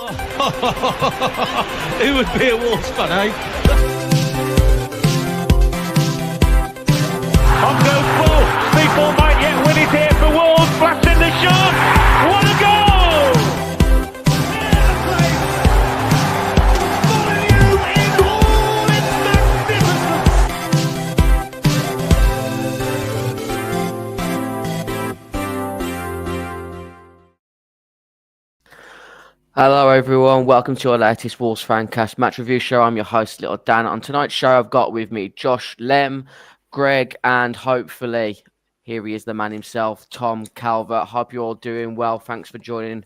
Who would be a Wolves fan, eh? On goes full. People might yet win it here for Wolves. Flash in the shot. What a goal! Molineux in all its magnificence. Hello everyone, welcome to our latest Wolves Fancast match review show. I'm your host, Little Dan. On tonight's show, I've got with me Josh, Lem, Greg, and hopefully, here he is, the man himself, Tom Calvert. Hope you're all doing well. Thanks for joining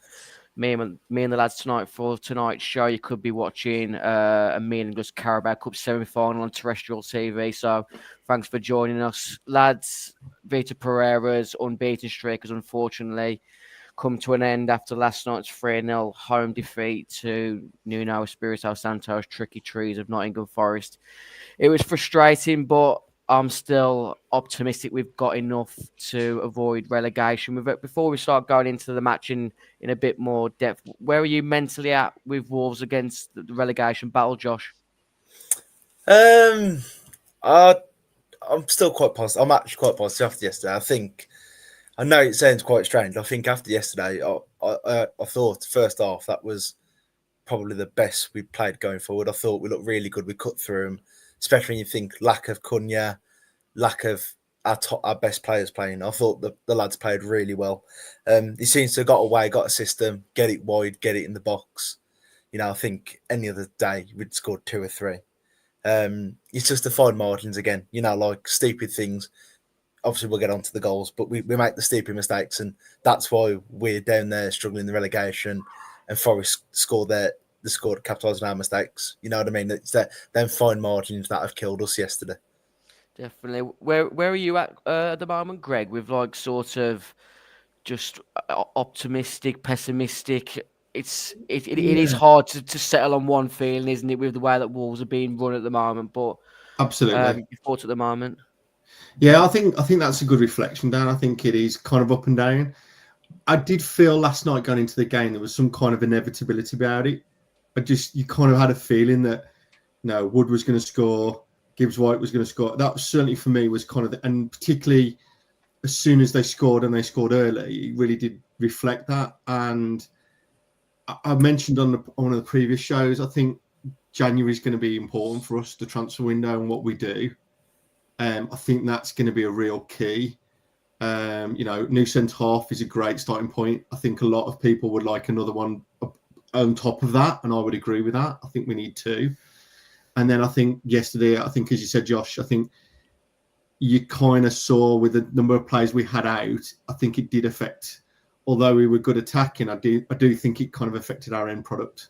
me and the lads tonight for tonight's show. You could be watching a meaningless Carabao Cup semi-final on terrestrial TV. So thanks for joining us. Lads, Vitor Pereira's unbeaten streak has unfortunately come to an end after last night's 3-0 home defeat to Nuno, Espírito, Santo's tricky trees of Nottingham Forest. It was frustrating, but I'm still optimistic we've got enough to avoid relegation. Before we start going into the match in a bit more depth, where are you mentally at with Wolves against the relegation battle, Josh? I'm still quite positive. I'm actually quite positive after yesterday. I know it sounds quite strange. I think after yesterday, I thought first half that was probably the best we played going forward. I thought we looked really good. We cut through them, especially when you think lack of Cunha, lack of our best players playing. I thought the lads played really well. He seems to have got away, got a system, get it wide, get it in the box. You know, I think any other day we'd scored 2 or 3. It's just the fine margins again. You know, like stupid things. Obviously, we'll get on to the goals, but we make the stupid mistakes, and that's why we're down there struggling in the relegation, and Forest scored capitalising on our mistakes. You know what I mean? It's them fine margins that have killed us yesterday. Definitely. Where are you at the moment, Greg? With like sort of just optimistic, pessimistic. It is hard to settle on one feeling, isn't it, with the way that Wolves are being run at the moment? But Absolutely. your thoughts at the moment? Yeah, I think that's a good reflection, Dan. I think it is kind of up and down. I did feel last night going into the game there was some kind of inevitability about it. You kind of had a feeling that Wood was going to score, Gibbs White was going to score. That was certainly for me was kind of, and particularly as soon as they scored and they scored early, it really did reflect that. And I mentioned on one of the previous shows, I think January is going to be important for us, the transfer window and what we do. I think that's going to be a real key. New centre half is a great starting point. I think a lot of people would like another one on top of that, and I would agree with that. I think we need 2. And then I think yesterday, as you said, Josh, I think you kind of saw with the number of players we had out, I think it did affect, although we were good attacking, I do think it kind of affected our end product.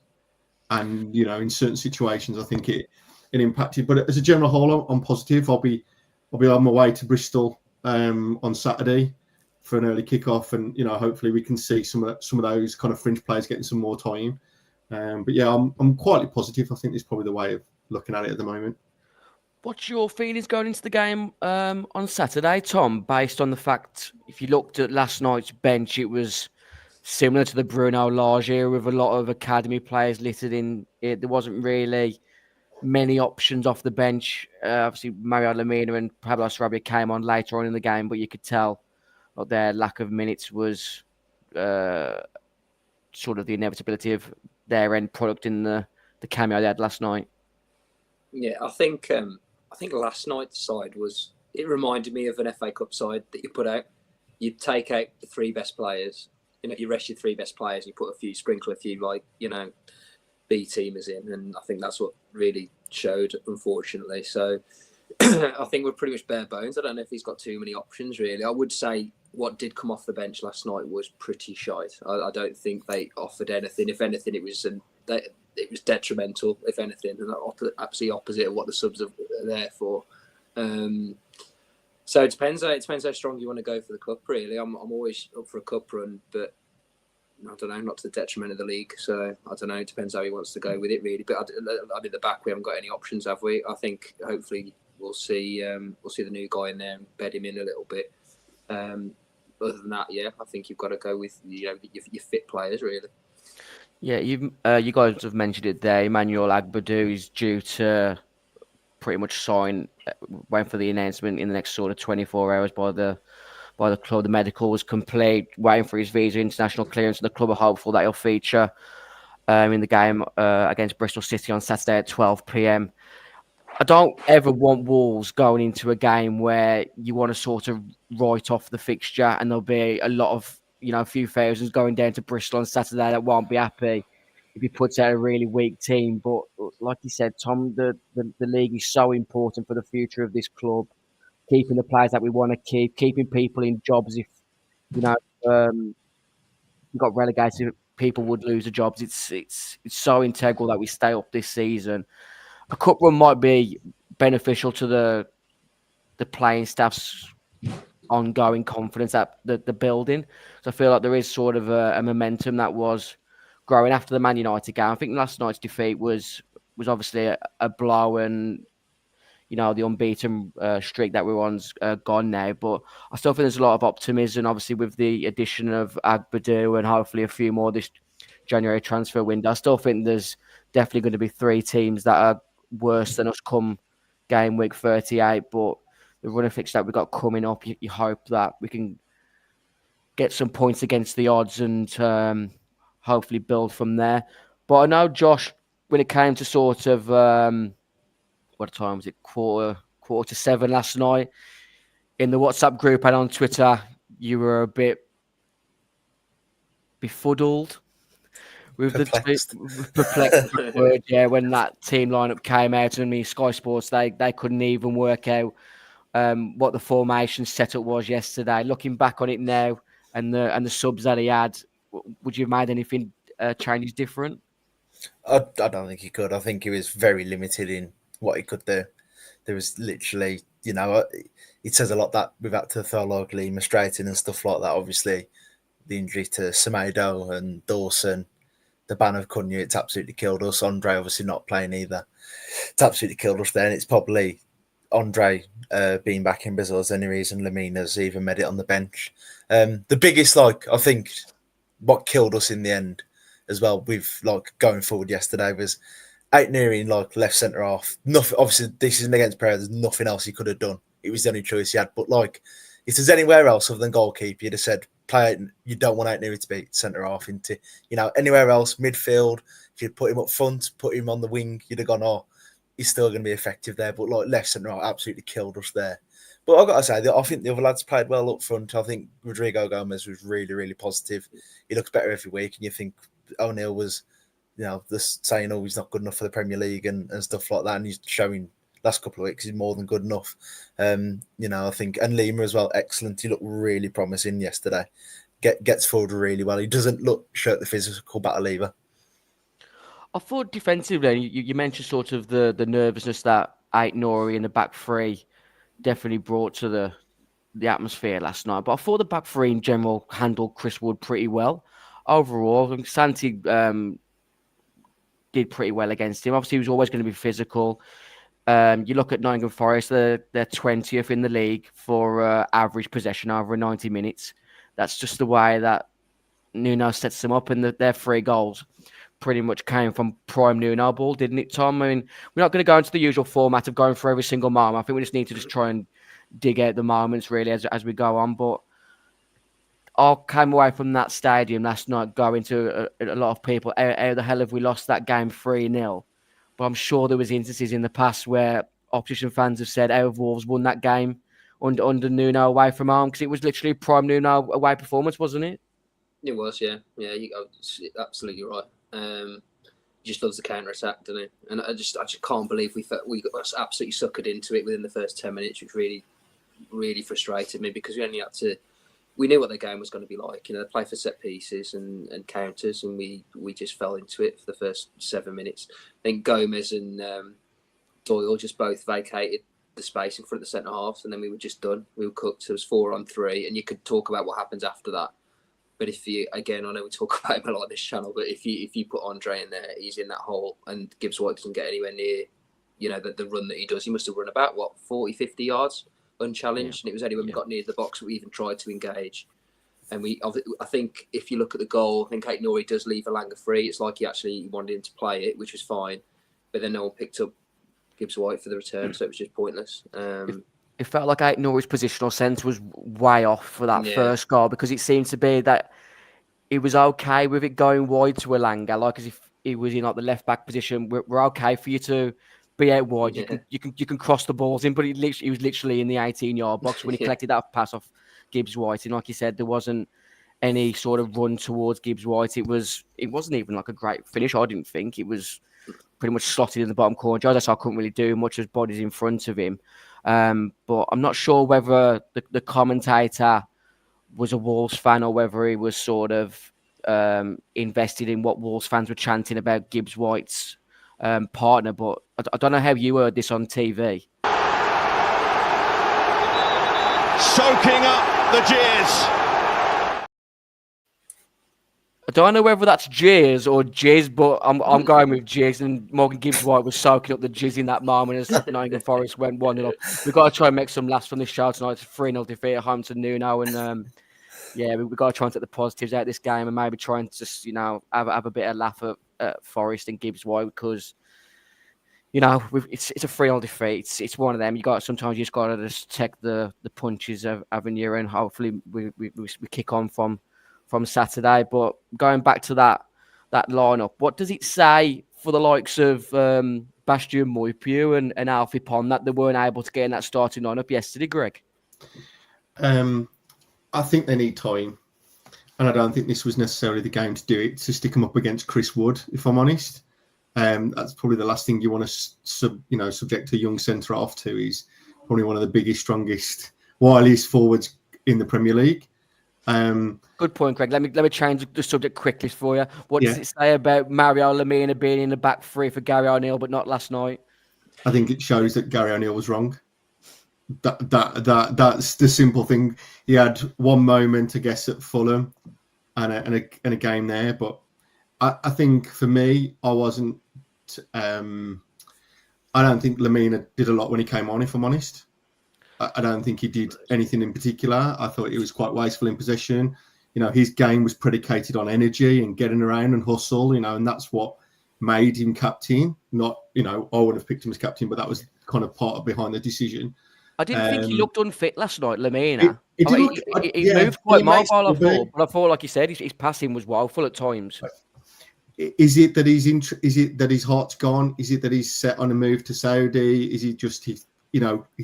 And, in certain situations, I think it impacted. But as a general whole, I'm positive. I'll be on my way to Bristol on Saturday for an early kickoff, and hopefully we can see some of those kind of fringe players getting some more time. But yeah, I'm quietly positive. I think it's probably the way of looking at it at the moment. What's your feelings going into the game on Saturday, Tom? Based on the fact, if you looked at last night's bench, it was similar to the Bruno Lage era with a lot of academy players littered in it. There wasn't really many options off the bench. Obviously, Mario Lemina and Pablo Sarabia came on later on in the game, but you could tell that their lack of minutes was sort of the inevitability of their end product in the cameo they had last night. Yeah, I think last night's side it reminded me of an FA Cup side that you put out. You take out the 3 best players, you rest your 3 best players, you sprinkle a few B teamers in, and I think that's what really showed, unfortunately. So I think we're pretty much bare bones. I don't know if he's got too many options, really. I would say what did come off the bench last night was pretty shite. I don't think they offered anything. If anything, it was detrimental, if anything, and absolutely opposite of what the subs are there for. So it depends how strong you want to go for the cup, really. I'm always up for a cup run, but I don't know, not to the detriment of the league. So I don't know. It depends how he wants to go with it, really. But at the back, we haven't got any options, have we? I think hopefully we'll see the new guy in there and bed him in a little bit. Other than that, yeah, I think you've got to go with your fit players, really. Yeah, you guys have mentioned it there. Emmanuel Agbadou is due to pretty much sign, waiting for the announcement in the next sort of 24 hours by the club. The medical was complete, waiting for his visa, international clearance, and the club are hopeful that he'll feature in the game against Bristol City on Saturday at 12 p.m. I don't ever want Wolves going into a game where you want to sort of write off the fixture, and there'll be a lot of, a few thousands going down to Bristol on Saturday that won't be happy if he puts out a really weak team. But like you said, Tom, the league is so important for the future of this club, keeping the players that we want to keep, keeping people in jobs. If, you know, we got relegated, people would lose their jobs. It's so integral that we stay up this season. A cup run might be beneficial to the playing staff's ongoing confidence at the building. So I feel like there is sort of a momentum that was growing after the Man United game. I think last night's defeat was obviously a blow, and the unbeaten streak that we're on's gone now. But I still think there's a lot of optimism, obviously, with the addition of Agbadou and hopefully a few more this January transfer window. I still think there's definitely going to be 3 teams that are worse than us come game week 38. But the running fixture that we've got coming up, you hope that we can get some points against the odds and hopefully build from there. But I know, Josh, when it came to sort of what time was it? Quarter to 7 last night. In the WhatsApp group and on Twitter, you were a bit befuddled with Perplexed. perplexed word, yeah, when that team lineup came out. And Sky Sports, they couldn't even work out what the formation setup was yesterday. Looking back on it now, and the subs that he had, would you have made anything changes different? I don't think he could. I think he was very limited in what he could do. There was literally, it says a lot that we've had to throw like Lima straight in and stuff like that. Obviously, the injury to Semedo and Dawson, the ban of Cunha, it's absolutely killed us. Andre obviously not playing either. It's absolutely killed us there. And it's probably Andre being back in Brazil as any reason. Lamina's even made it on the bench. The biggest, I think, what killed us in the end as well with going forward yesterday was Aït-Nouri in left centre half. Nothing. Obviously, this isn't against Pereira. There's nothing else he could have done. It was the only choice he had. But if there's anywhere else other than goalkeeper, you'd have said you don't want Aït-Nouri to be centre half into anywhere else midfield. If you'd put him up front, put him on the wing, you'd have gone, he's still going to be effective there. But left centre half absolutely killed us there. But I've got to say, I think the other lads played well up front. I think Rodrigo Gomez was really, really positive. He looks better every week, and you think O'Neill was, saying, he's not good enough for the Premier League and stuff like that, and he's showing last couple of weeks he's more than good enough. I think, and Lima as well, excellent. He looked really promising yesterday. Gets forward really well. He doesn't show the physical battle either. I thought defensively, you mentioned sort of the nervousness that Aït-Nouri in the back three definitely brought to the atmosphere last night. But I thought the back three in general handled Chris Wood pretty well overall. I think Santi did pretty well against him. Obviously, he was always going to be physical. You look at Nottingham Forest, they're 20th in the league for average possession over 90 minutes. That's just the way that Nuno sets them up, and their 3 goals pretty much came from prime Nuno ball, didn't it, Tom? I mean, we're not going to go into the usual format of going for every single moment. I think we just need to just try and dig out the moments, really, as we go on. But I came away from that stadium last night going to a lot of people, how the hell have we lost that game 3-0? But I'm sure there was instances in the past where opposition fans have said, how have Wolves won that game under Nuno away from home? Because it was literally prime Nuno away performance, wasn't it? It was, yeah. Yeah, you're absolutely right. He just loves the counter attack, doesn't he? And I just can't believe we got absolutely suckered into it within the first 10 minutes, which really, really frustrated me because we knew what the game was going to be like. They play for set pieces and counters, and we just fell into it for the first 7 minutes. I think Gomez and Doyle just both vacated the space in front of the centre half, and then we were just done. We were cooked. It was 4-on-3, and you could talk about what happens after that. But I know we talk about him a lot on this channel, but if you put Andre in there, he's in that hole, and Gibbs White doesn't get anywhere near, the run that he does. He must have run about 40, 50 yards unchallenged, and it was only when we got near the box that we even tried to engage. And I think if you look at the goal, I think Aït-Nouri does leave Elanga free. It's like he actually wanted him to play it, which was fine. But then no one picked up Gibbs-White for the return, so it was just pointless. It felt like Aït-Nouri's positional sense was way off for that first goal, because it seemed to be that he was okay with it going wide to Elanga, like as if he was in like the left back position. We're okay for you to be out wide. You can cross the balls in, but he was literally in the 18-yard box when he collected that pass off Gibbs-White. And like you said, there wasn't any sort of run towards Gibbs-White. It wasn't even like a great finish. I didn't think it was pretty much slotted in the bottom corner. So I couldn't really do much as bodies in front of him. But I'm not sure whether the commentator was a Wolves fan or whether he was sort of invested in what Wolves fans were chanting about Gibbs-White's partner. But I don't know how you heard this on TV. Soaking up the jeers. I don't know whether that's jeers or jizz, but I'm going with jizz. And Morgan Gibbs-White was soaking up the jizz in that moment as Nottingham Forest went 1-0. We've got to try and make some laughs from this show tonight. It's a 3-0 defeat at home to Nuno. And we've got to try and take the positives out of this game and maybe try and just, have a bit of laugh at Forest and Gibbs-White, because, it's a 3-0 defeat. It's one of them. Sometimes you just got to just take the punches of having you, and hopefully we kick on from Saturday. But going back to that lineup, what does it say for the likes of Bastian Moipiu and Alfie Pond that they weren't able to get in that starting lineup yesterday, Greg? I think they need time, and I don't think this was necessarily the game to do it, to stick them up against Chris Wood, if I'm honest. That's probably the last thing you want to subject a young centre half to. Is probably one of the biggest, strongest, wiliest forwards in the Premier League. Good point, Greg. Let me change the subject quickly for you. What does it say about Mario Lemina being in the back three for Gary O'Neill, but not last night? I think it shows that Gary O'Neill was wrong. That's the simple thing. He had one moment, I guess, at Fulham and a game there, but I think for me, I wasn't. I don't think Lemina did a lot when he came on, if I'm honest. I don't think he did anything in particular. I thought he was quite wasteful in possession. His game was predicated on energy and getting around and hustle, and that's what made him captain. Not, I would have picked him as captain, but that was kind of part of behind the decision. I didn't think he looked unfit last night, Lemina. He moved quite mobile, I thought. But I thought, like you said, his passing was woeful at times. Is it that his heart's gone? Is it that he's set on a move to Saudi? Is it just he's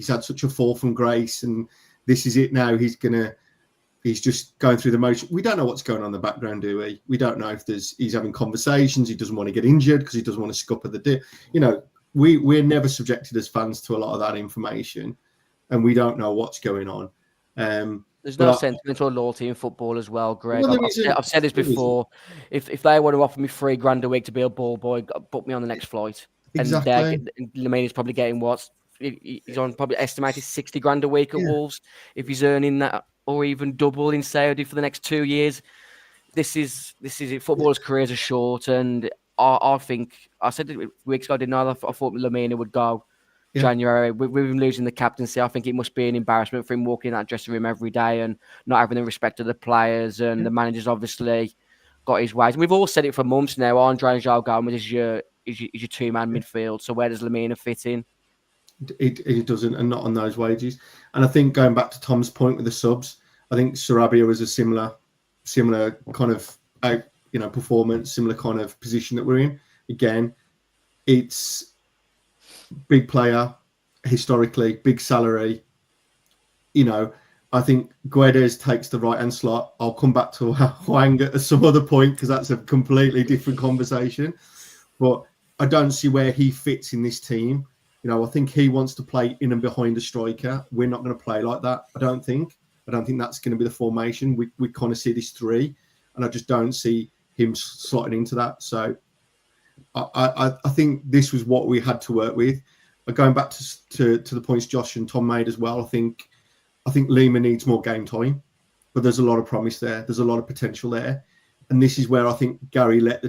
had such a fall from grace, and this is it now? He's just going through the motion. We don't know what's going on in the background, do we? We don't know if he's having conversations. He doesn't want to get injured because he doesn't want to scupper the dip. We're never subjected as fans to a lot of that information, and we don't know what's going on. There's no sentimental loyalty in football as well, Greg. I've said this before. If they want to offer me $3,000 a week to be a ball boy, book me on the next flight. Exactly. And Lemina's probably getting he's on probably estimated $60,000 a week at Wolves. If he's earning that or even double in Saudi for the next 2 years, this is it. Footballers' careers are short, and I think I said it weeks ago. I thought Lemina would go. January, with him losing the captaincy, I think it must be an embarrassment for him walking in that dressing room every day and not having the respect of the players. And the manager's obviously got his ways. And we've all said it for months now. Andre and João Gomes is your two-man midfield. So where does Lemina fit in? It doesn't, and not on those wages. And I think going back to Tom's point with the subs, I think Sarabia was a similar kind of performance, similar kind of position that we're in. Again, it's big player, historically, big salary. I think Guedes takes the right-hand slot. I'll come back to Hwang at some other point because that's a completely different conversation. But I don't see where he fits in this team. I think he wants to play in and behind a striker. We're not going to play like that, I don't think. I don't think that's going to be the formation. We kind of see this three, and I just don't see him slotting into that. So I think this was what we had to work with. Going back to the points Josh and Tom made as well, I think Lima needs more game time, but there's a lot of promise there. There's a lot of potential there, and this is where I think Gary let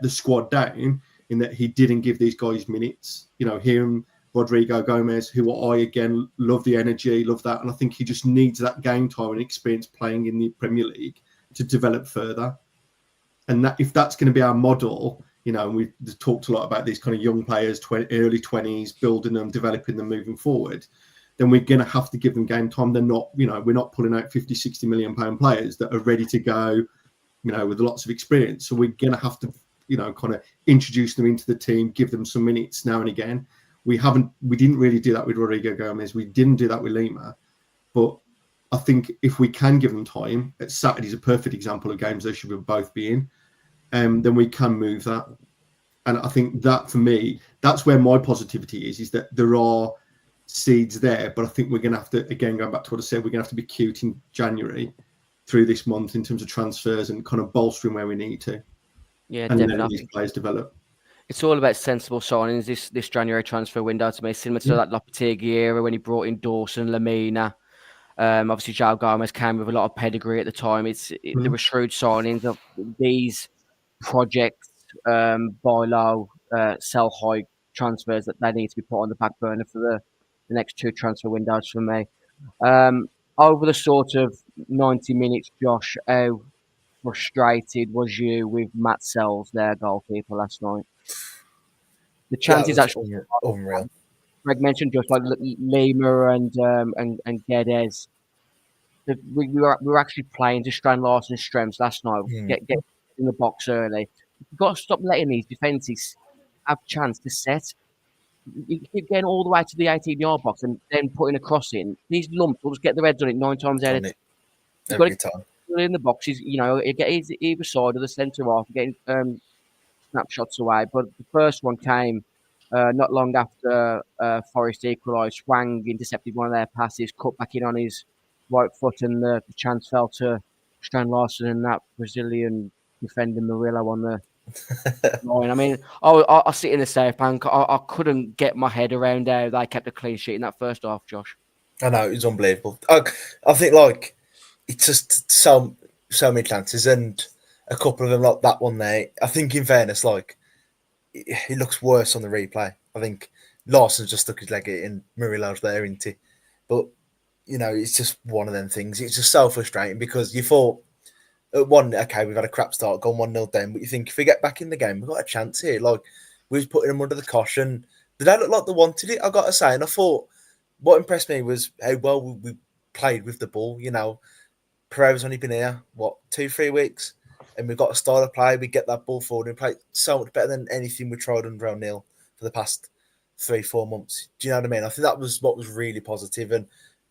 the squad down in that he didn't give these guys minutes. Him, Rodrigo Gomez, who I again love the energy, love that, and I think he just needs that game time and experience playing in the Premier League to develop further. And that if that's going to be our model, you know, and we've talked a lot about these kind of young players, early 20s, building them, developing them, moving forward, then we're going to have to give them game time. They're not, you know, we're not pulling out 50, 60 million pound players that are ready to go, you know, with lots of experience. So we're going to have to, you know, kind of introduce them into the team, give them some minutes now and again. We didn't really do that with Rodrigo Gomez. We didn't do that with Lima. But I think if we can give them time, Saturday's a perfect example of games they should both be in, then we can move that. And I think that for me, that's where my positivity is that there are seeds there, but I think we're going to have to, again, going back to what I said, we're going to have to be cute in January through this month in terms of transfers and kind of bolstering where we need to. Yeah, and definitely. then these players develop. It's all about sensible signings this January transfer window to me, similar to that Lopetegui era when he brought in Dawson, Lamina. Obviously, João Gomez came with a lot of pedigree at the time. There were shrewd signings of these projects, buy low, sell high transfers that they need to be put on the back burner for the next two transfer windows for me. Over the sort of 90 minutes, Josh, how frustrated was you with Matt Sells, their goalkeeper, last night? The chances actually unreal. Greg mentioned just like Lima and Guedes. We were actually playing to Strand Larsen's strengths last night. Get in the box early. You've got to stop letting these defences have a chance to set. You keep getting all the way to the 18-yard box and then putting a cross in. These lumps will just get their heads on it 9 times out of 10. Every time. In the boxes, you know, you get either side of the centre half, getting snapshots away. But the first one came not long after Forest equalised. Swang intercepted one of their passes, cut back in on his right foot, and the chance fell to Strand Larsen and that Brazilian defender Murillo on the line. I mean, I sit in the safe bank. I couldn't get my head around how they kept a clean sheet in that first half, Josh. I know, it was unbelievable. I think, like, it's just so many chances, and a couple of them, like that one there. I think, in fairness, like, it looks worse on the replay. I think Larsen's just stuck his leg in, and Murillo's there, isn't he? But, you know, it's just one of them things. It's just so frustrating because you thought, okay, we've had a crap start, gone 1-0 down, but you think if we get back in the game, we've got a chance here. Like, we was putting them under the caution. Did they look like they wanted it? I got to say, and I thought what impressed me was how well we played with the ball. You know, Pereira's only been here, 2-3 weeks, and we've got a style of play. We get that ball forward and play so much better than anything we tried under O'Neill for the past 3-4 months. Do you know what I mean? I think that was what was really positive, and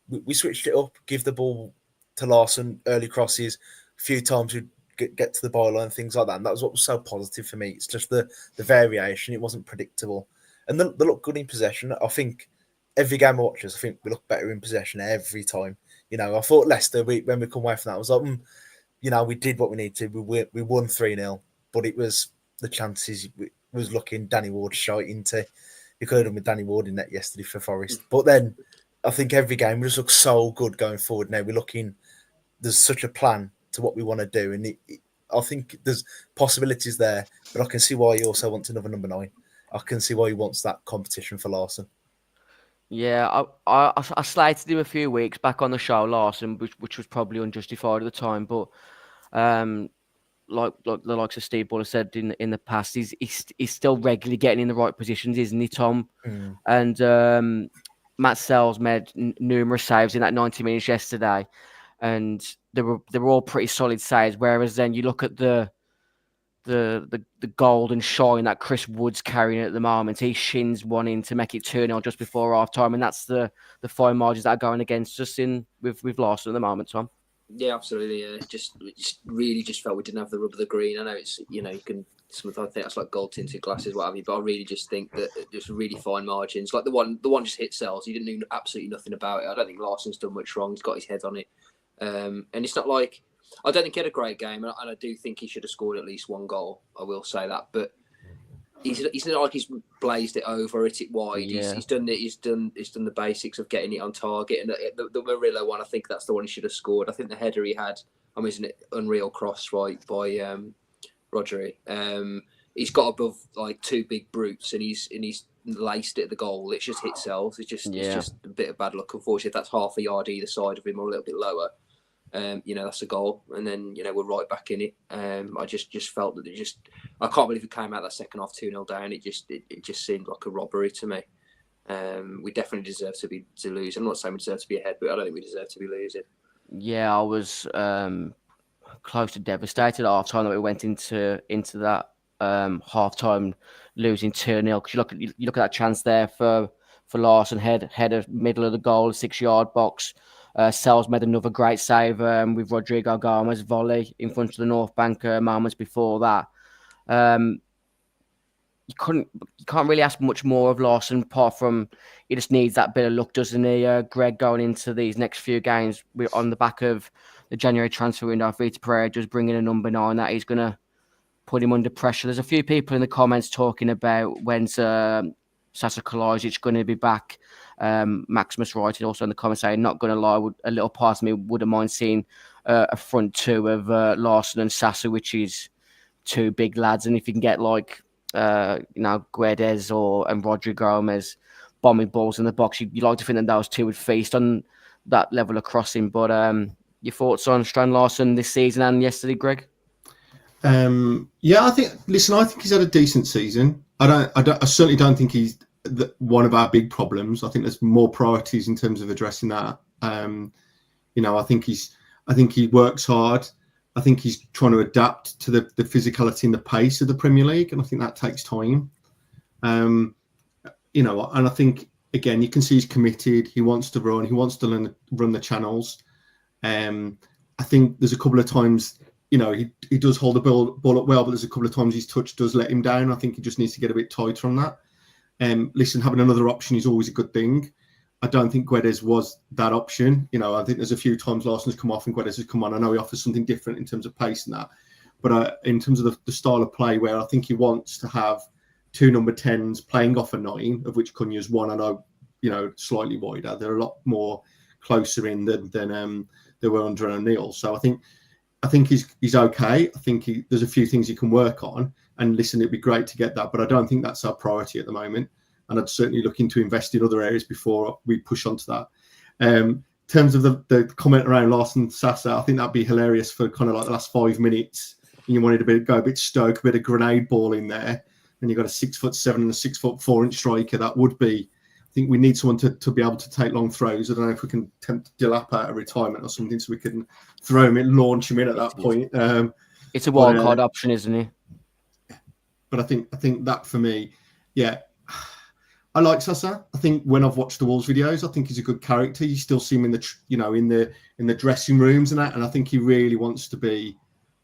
we switched it up, give the ball to Larsen, early crosses, a few times we'd get to the byline, things like that, and that was what was so positive for me. It's just the variation. It wasn't predictable, and they look good in possession. I think every game I watch, I think we look better in possession every time. You know, I thought Leicester, when we come away from that, I was like, you know, we did what we needed to. We won 3-0, but it was the chances was looking Danny Ward shot into. You could have done with Danny Ward in net yesterday for Forest. But then I think every game we just look so good going forward now. We're looking, there's such a plan to what we want to do. And I think there's possibilities there, but I can see why he also wants another number 9. I can see why he wants that competition for Larsen. Yeah, I slated him a few weeks back on the show, Larsen, which was probably unjustified at the time. But like the likes of Steve Buller said in the past, he's still regularly getting in the right positions, isn't he, Tom? And Matt Sells made numerous saves in that 90 minutes yesterday, and they were all pretty solid saves. Whereas then you look at the golden shine that Chris Wood's carrying at the moment. He shins one in to make it 2-0 just before half time, and that's the fine margins that are going against us with Larsen at the moment, Tom. Yeah, absolutely. Just really felt we didn't have the rub of the green. I know it's, you know, you can sometimes think that's like gold tinted glasses, what have you, but I really just think that just really fine margins. Like the one just hit Sells. He didn't know absolutely nothing about it. I don't think Larsen's done much wrong. He's got his head on it, and it's not like, I don't think he had a great game, and I do think he should have scored at least one goal. I will say that, but he's not like he's blazed it over, hit it wide. Yeah. He's done it. He's done the basics of getting it on target. And the Murillo one, I think that's the one he should have scored. I think the header he had, isn't it unreal cross right by Rodri? He's got above like two big brutes, and he's laced it at the goal. It's just hit cells. It's just a bit of bad luck. Unfortunately, if that's half a yard either side of him or a little bit lower, that's a goal. And then we're right back in it. I just felt that I can't believe it came out that second half 2-0 down. It just seemed like a robbery to me. We definitely deserve to lose. I'm not saying we deserve to be ahead, but I don't think we deserve to be losing. Yeah, I was close to devastated at half time that we went into that half time losing 2-0. Because you look at that chance there for Larson, header middle of the goal, 6-yard box. Sells made another great save with Rodrigo Gomez volley in front of the North Bank moments before that. You can't really ask much more of Larson apart from he just needs that bit of luck, doesn't he? Greg, going into these next few games, we're on the back of the January transfer window. Vitor Pereira just bringing a number 9 that he's going to put him under pressure. There's a few people in the comments talking about when's Sasa Kalajic going to be back. Maximus writing also in the comments saying, not going to lie, a little part of me wouldn't mind seeing a front two of Larson and Sasa, which is two big lads. And if you can get Guedes and Rodrigo Gomez bombing balls in the box, you'd like to think that those two would feast on that level of crossing. But your thoughts on Strand Larson this season and yesterday, Greg? I think he's had a decent season. I certainly don't think he's one of our big problems. I think there's more priorities in terms of addressing that. I think he works hard. I think he's trying to adapt to the physicality and the pace of the Premier League, and I think that takes time. And I think again you can see he's committed. He wants to run. He wants to run the channels. I think there's a couple of times. He does hold the ball up well, but there's a couple of times his touch does let him down. I think he just needs to get a bit tighter on that. Having another option is always a good thing. I don't think Guedes was that option. I think there's a few times Larson's come off and Guedes has come on. I know he offers something different in terms of pace and that. But in terms of the style of play, where I think he wants to have two number 10s playing off a 9, of which Cunha's one, I know, slightly wider. They're a lot more closer in than they were under O'Neill. So I think he's okay. I think there's a few things he can work on. And listen, it'd be great to get that, but I don't think that's our priority at the moment. And I'd certainly looking to invest in other areas before we push on to that. In terms of the comment around Larson Sasa, I think that'd be hilarious for kind of like the last 5 minutes. And you wanted to go a bit Stoke, a bit of grenade ball in there, and you've got a 6'7" and a 6'4" striker. That would be. I think we need someone to be able to take long throws. I don't know if we can tempt Dilap out of retirement or something, so we can throw him in, launch him in at that point. It's a wild card option, isn't it? But I think that for me, yeah. I like Sasa. I think when I've watched the Wolves videos, I think he's a good character. You still see him in the dressing rooms and that, and I think he really wants to be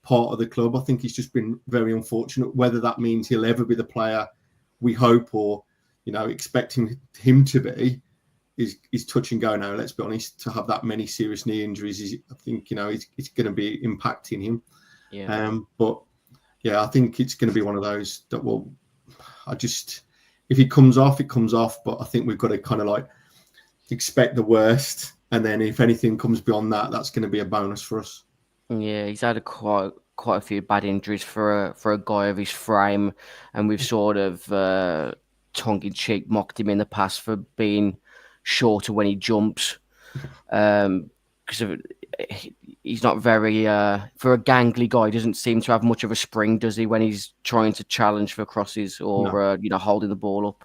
part of the club. I think he's just been very unfortunate. Whether that means he'll ever be the player we hope or expecting him to be is touch and go now. Let's be honest. To have that many serious knee injuries, I think it's going to be impacting him. Yeah. But yeah, I think it's going to be one of those that will. If he comes off, it comes off. But I think we've got to kind of like expect the worst, and then if anything comes beyond that, that's going to be a bonus for us. Yeah, he's had quite a few bad injuries for a guy of his frame, and we've sort of tongue-in-cheek mocked him in the past for being shorter when he jumps, because he's not very for a gangly guy. He doesn't seem to have much of a spring, does he, when he's trying to challenge for crosses or holding the ball up?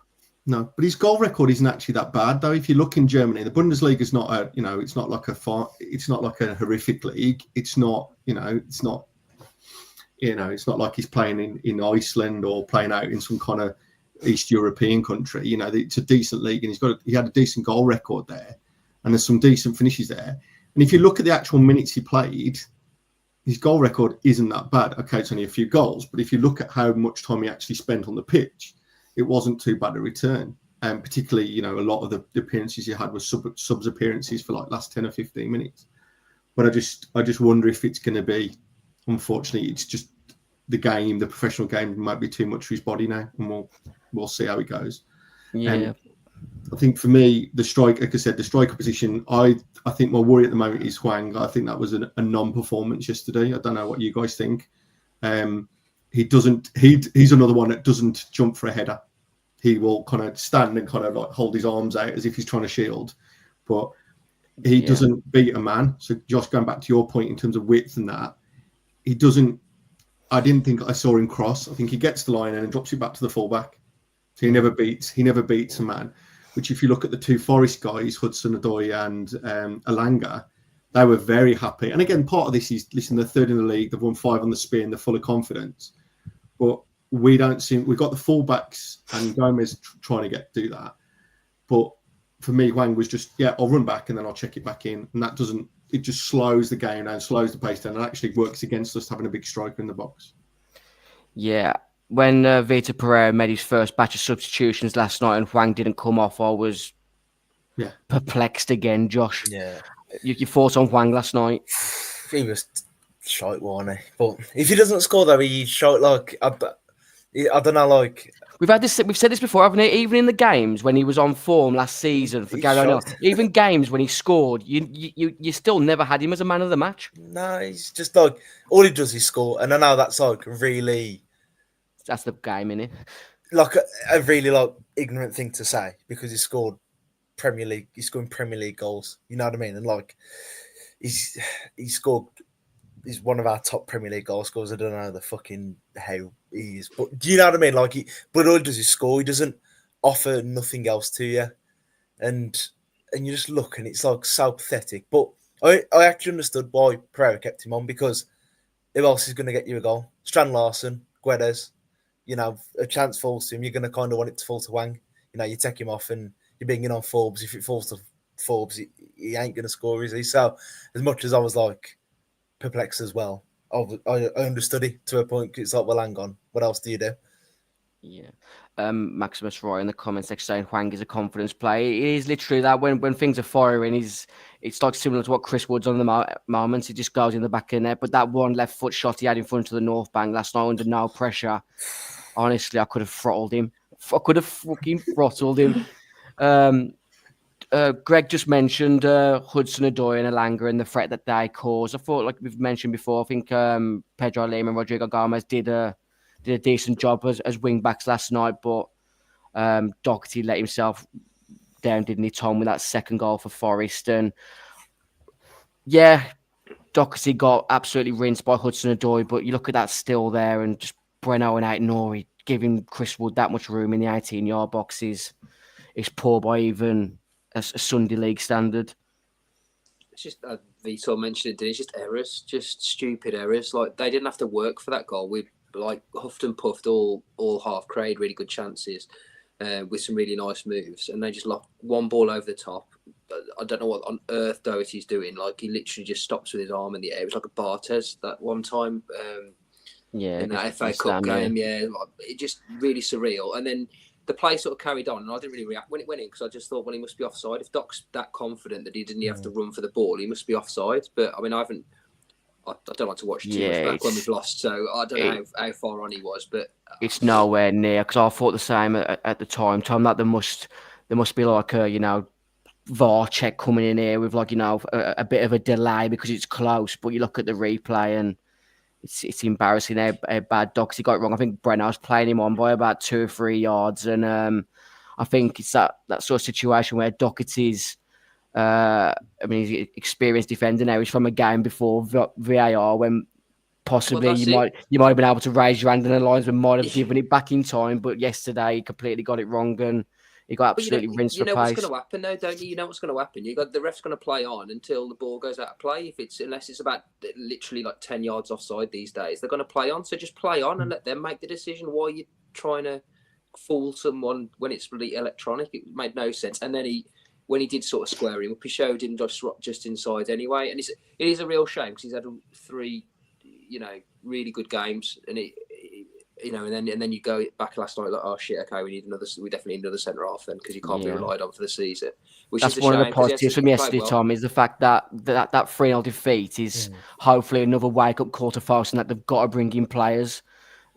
No, but his goal record isn't actually that bad though. If you look in Germany, the Bundesliga is not it's not like a horrific league. It's not like he's playing in Iceland or playing out in some kind of East European country. It's a decent league, and he had a decent goal record there, and there's some decent finishes there. And if you look at the actual minutes he played, his goal record isn't that bad. Okay, it's only a few goals, but if you look at how much time he actually spent on the pitch, it wasn't too bad a return. And particularly, a lot of the appearances he had were subs appearances for like last 10 or 15 minutes. But I just wonder if it's going to be, unfortunately, it's just the professional game might be too much for his body now, and we'll see how it goes. Yeah. And I think for me, the striker position, I think my worry at the moment is Hwang. I think that was a non-performance yesterday. I don't know what you guys think. He's another one that doesn't jump for a header. he will kind of stand and kind of like hold his arms out as if he's trying to shield, but he doesn't beat a man. So Josh, going back to your point in terms of width and that, he doesn't. I didn't think I saw him cross. I think he gets the line and then drops it back to the fullback. So he never beats a man. Which, if you look at the two Forest guys, Hudson-Odoi and Elanga, they were very happy. And again, part of this is, listen, they're third in the league. They've won 5 on the spin. They're full of confidence. But we don't seem... We've got the fullbacks and Gomez trying to do that. But for me, Hwang was just, I'll run back and then I'll check it back in. And that doesn't... It just slows the game down, slows the pace down, and actually works against us having a big striker in the box. Yeah. When Vitor Pereira made his first batch of substitutions last night and Hwang didn't come off, I was perplexed again, Josh. Yeah. Your thoughts on Hwang last night? He was shite, wasn't he? But if he doesn't score, though, he's shite. Like, I don't know, like... We've said this before, haven't we? Even in the games when he was on form last season for Gary O'Neill, even games when he scored, you still never had him as a man of the match. No, he's just like, all he does is score. And I know that's like really... That's the game, innit? Like a really like ignorant thing to say, because he's scoring Premier League goals. You know what I mean? And like he's one of our top Premier League goal scorers. I don't know the fucking how he is, but do you know what I mean? Like but all he does is score. He doesn't offer nothing else to you, and you just look and it's like so pathetic. But I actually understood why Pereira kept him on, because who else is going to get you a goal? Strand Larson, Guedes. You know, a chance falls to him, you're going to kind of want it to fall to Hwang. You know, you take him off and you're bringing on Forbes. If it falls to Forbes, he ain't going to score, is he? So, as much as I was like perplexed as well, I understood it to a point. It's like, well, hang on, what else do you do? Yeah. Maximus Roy in the comments section saying Hwang is a confidence player. It is literally that when things are firing, it's like similar to what Chris Wood's on the moment. He just goes in the back of the net. But that one left foot shot he had in front of the North Bank last night under no pressure, honestly, I could have throttled him. I could have fucking throttled him. Greg just mentioned Hudson-Odoi and Elanga and the threat that they cause. I thought, like we've mentioned before, I think Pedro Lima and Rodrigo Gomez did a decent job as wing backs last night, but Doherty let himself down, didn't he, Tom, with that second goal for Forest? And yeah, Doherty got absolutely rinsed by Hudson-Odoi, but you look at that still there, and just Breno and Aït-Nouri giving Chris Wood that much room in the 18-yard box is poor by even a Sunday League standard. It's just, Vitor mentioned it, it's just errors, just stupid errors. Like, they didn't have to work for that goal. We like huffed and puffed all half, created really good chances with some really nice moves, and they just locked one ball over the top. I don't know what on earth Doherty's doing. Like, he literally just stops with his arm in the air. It was like a Bartes that one time in that FA Cup game. Yeah, like, it just really surreal. And then the play sort of carried on, and I didn't really react when it went in, because I just thought, well, he must be offside. If Doc's that confident that he didn't have to run for the ball, he must be offside. But I mean, I don't like to watch too much back when we've lost, so I don't know how far on he was, but it's nowhere near, because I thought the same at the time, Tom, that there must be like a VAR check coming in here with a bit of a delay because it's close. But you look at the replay and it's embarrassing how bad Doxy got it wrong. I think Breno's playing him on by about 2 or 3 yards, and I think it's that sort of situation where Doherty's he's an experienced defender now. He's from a game before VAR, when possibly you might have been able to raise your hand and the linesman might have given it back in time. But yesterday he completely got it wrong and he got absolutely rinsed for pace. You know what's going to happen though, don't you? You know what's going to happen. The ref's going to play on until the ball goes out of play. Unless it's about literally like 10 yards offside these days, they're going to play on. So just play on and let them make the decision. Why are you trying to fool someone when it's really electronic? It made no sense. And then when he did sort of square him up, he showed him just inside anyway. And it is a real shame because he's had 3, really good games, and and then you go back last night like, oh shit, okay, we definitely need another centre half then, because you can't be relied on for the season. That's one of the positives from yesterday, Tom, is the fact that 3-0 defeat is hopefully another wake up call to Forest, and that they've got to bring in players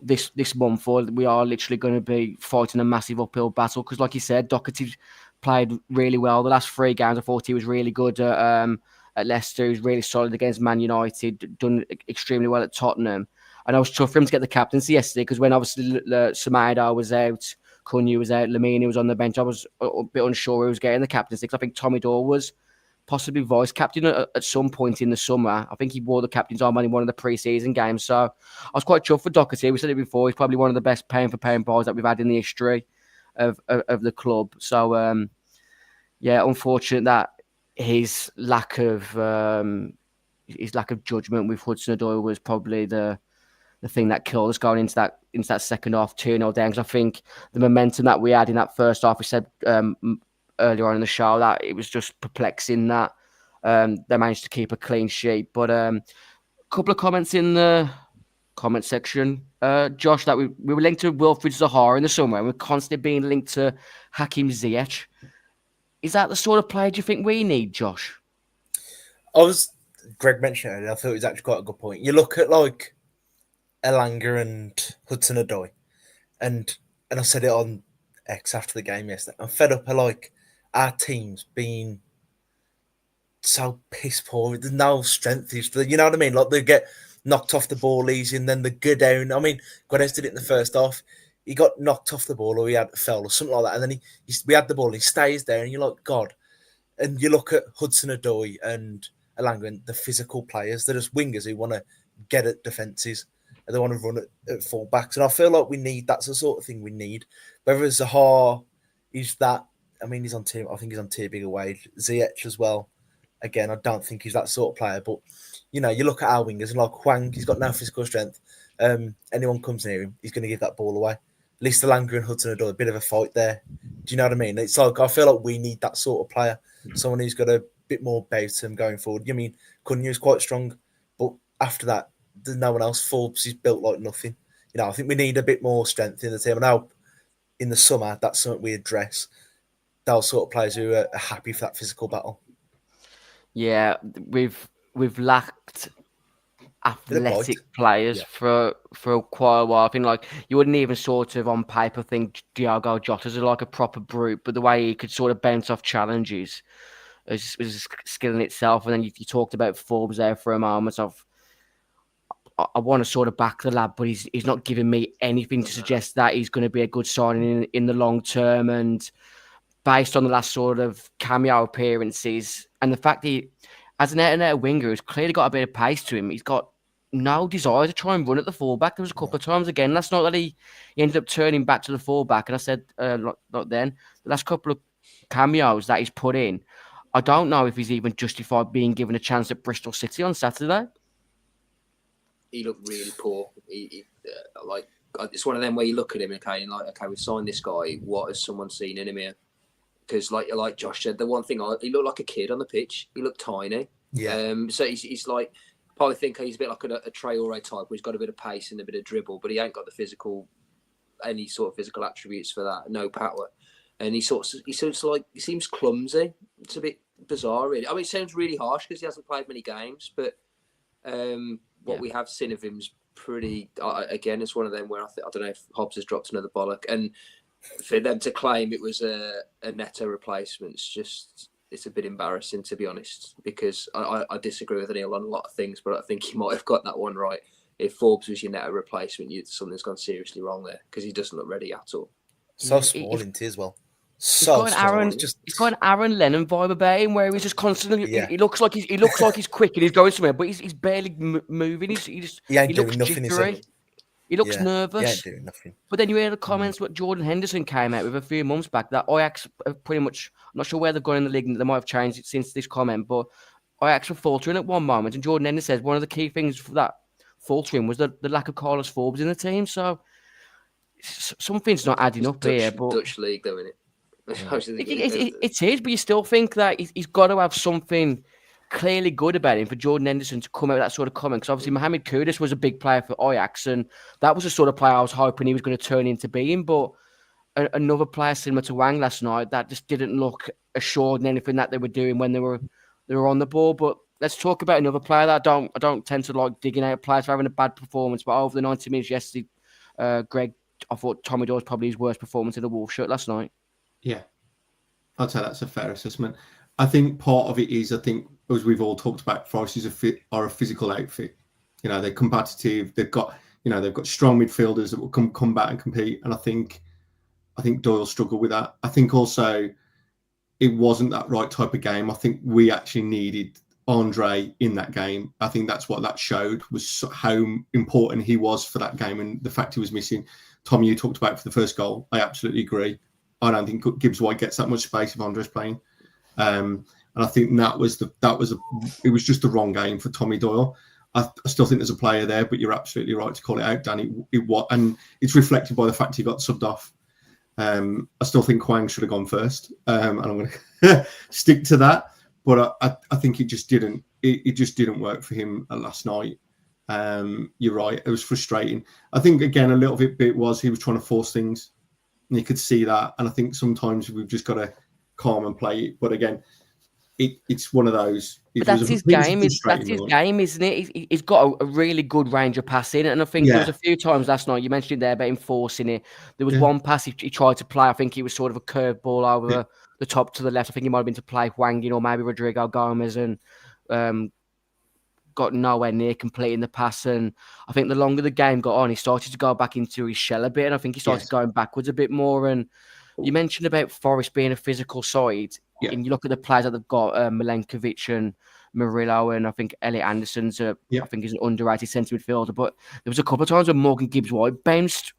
this month, or we are literally going to be fighting a massive uphill battle. Because like you said, Doherty played really well. The last 3 games, I thought he was really good at Leicester. He was really solid against Man United, done extremely well at Tottenham. And I was tough for him to get the captaincy yesterday, because when obviously Semedo was out, Cunha was out, Lamina was on the bench. I was a bit unsure who was getting the captaincy because I think Tommy Doyle was possibly vice captain at some point in the summer. I think he wore the captain's armband in one of the pre-season games. So I was quite chuffed for Doherty. We said it before. He's probably one of the best pound-for-pound buyers that we've had in the history of the club. So, unfortunate that his lack of judgment with Hudson-Odoi was probably the thing that killed us going into that second half 2-0 down. Because I think the momentum that we had in that first half, we said earlier on in the show that it was just perplexing that they managed to keep a clean sheet. But a couple of comments in the comment section. Josh, that we were linked to Wilfried Zaha in the summer, and we're constantly being linked to Hakim Ziyech. Is that the sort of player do you think we need, Josh? Greg mentioned it earlier, I thought it was actually quite a good point. You look at like Elanga and Hudson-Odoi, and I said it on X after the game yesterday. I'm fed up of like our teams being so piss poor. There's no strength. You know what I mean? Like they get knocked off the ball easy and then they go down. I mean, Guedes did it in the first half. He got knocked off the ball or he had fell or something like that. And then we had the ball and he stays there and you're like, God. And you look at Hudson-Odoi and Elanga and the physical players. They're just wingers who want to get at defences and they want to run at full-backs. And I feel like that's the sort of thing we need. Whether it's Zaha, he's that. I mean, he's on tier. I think he's on tier bigger wage. Ziyech as well. Again, I don't think he's that sort of player. But, you know, you look at our wingers and like Hwang, he's got no physical strength. Anyone comes near him, he's going to give that ball away. At least Elanga and Hudson-Odoi, a bit of a fight there. Do you know what I mean? It's like, I feel like we need that sort of player. Someone who's got a bit more about him going forward. I mean, Cunha is quite strong. But after that, there's no one else. Forbes is built like nothing. You know, I think we need a bit more strength in the team. And now, in the summer, that's something we address. Those sort of players who are happy for that physical battle. Yeah, we've lacked athletic players for quite a while. I think like you wouldn't even sort of on paper think Diogo Jota's like a proper brute, but the way he could sort of bounce off challenges was a skill in itself. And then you talked about Forbes there for a moment. I want to sort of back the lad, but he's not giving me anything to suggest that he's going to be a good signing in the long term. And based on the last sort of cameo appearances and the fact that he, as an out-and-out winger, has clearly got a bit of pace to him. He's got no desire to try and run at the fullback. There was a couple of times again last night that he ended up turning back to the fullback. And I said, not then, the last couple of cameos that he's put in, I don't know if he's even justified being given a chance at Bristol City on Saturday. He looked really poor. It's one of them where you look at him, okay, and like, okay, we signed this guy. What has someone seen in him here? Because, like Josh said, the one thing he looked like a kid on the pitch. He looked tiny. Yeah. So he's like, probably think he's a bit like a Traore type, where he's got a bit of pace and a bit of dribble, but he ain't got any sort of physical attributes for that. No power, and he seems clumsy. It's a bit bizarre, really. I mean, it sounds really harsh because he hasn't played many games, but we have seen of him's pretty. Again, it's one of them where I don't know if Hobbs has dropped another bollock, and for them to claim it was a Neto replacement, it's a bit embarrassing, to be honest, because I disagree with Neil on a lot of things, but I think he might have got that one right. If Forbes was your Neto replacement, something's gone seriously wrong there because he doesn't look ready at all. So small, isn't he, as well? He's got an Aaron Lennon vibe about him, where he's just constantly. Yeah. He looks like he's quick and he's going somewhere, but he's barely moving. He looks nothing, jittery. He looks nervous. He ain't doing nothing. But then you hear the comments what Jordan Henderson came out with a few months back that Ajax pretty much. I'm not sure where they've gone in the league. They might have changed it since this comment, but Ajax were faltering at one moment, and Jordan Henderson says one of the key things for that faltering was the lack of Carlos Forbes in the team. So something's not adding up here. But Dutch league, though, isn't it? It is, but you still think that he's got to have something clearly good about him for Jordan Henderson to come out with that sort of comment. Because obviously Mohamed Kudus was a big player for Ajax, and that was the sort of player I was hoping he was going to turn into being. But another player similar to Wang last night that just didn't look assured in anything that they were doing when they were on the ball. But let's talk about another player that I don't tend to like digging out players for having a bad performance. But over the 90 minutes yesterday, Greg, I thought Tommy Doyle was probably his worst performance in the Wolves shirt last night. Yeah, I'd say that's a fair assessment. I think part of it is, as we've all talked about, Forest are a physical outfit. You know, they're competitive. They've got strong midfielders that will come back and compete. And I think I think Doyle struggled with that. I think also it wasn't that right type of game. I think we actually needed Andre in that game. I think that's what that showed, was how important he was for that game, and the fact he was missing. Tom, you talked about for the first goal. I absolutely agree. I don't think Gibbs White gets that much space if Andre's playing, and I think it was just the wrong game for Tommy Doyle. I still think there's a player there, but you're absolutely right to call it out, Danny. And it's reflected by the fact he got subbed off. I still think Kwang should have gone first, and I'm going to stick to that. But I think it just didn't work for him last night. You're right; it was frustrating. I think again a little bit was he was trying to force things, and you could see that. And I think sometimes we've just got to calm and play it. But again, it's one of those. But that's his game. That's his game, isn't it? He's got a really good range of passing, and I think there was a few times last night. You mentioned it there about him forcing it. There was one pass he tried to play. I think he was sort of a curve ball over the top to the left. I think he might have been to play Wangin or maybe Rodrigo Gomez, and got nowhere near completing the pass. And I think the longer the game got on, he started to go back into his shell a bit, and I think he started going backwards a bit more. And you mentioned about Forest being a physical side. Yeah. And you look at the players that they've got, Milenkovic and Murillo, and I think Elliot Anderson's I think is an underrated centre midfielder. But there was a couple of times when Morgan Gibbs-White bounced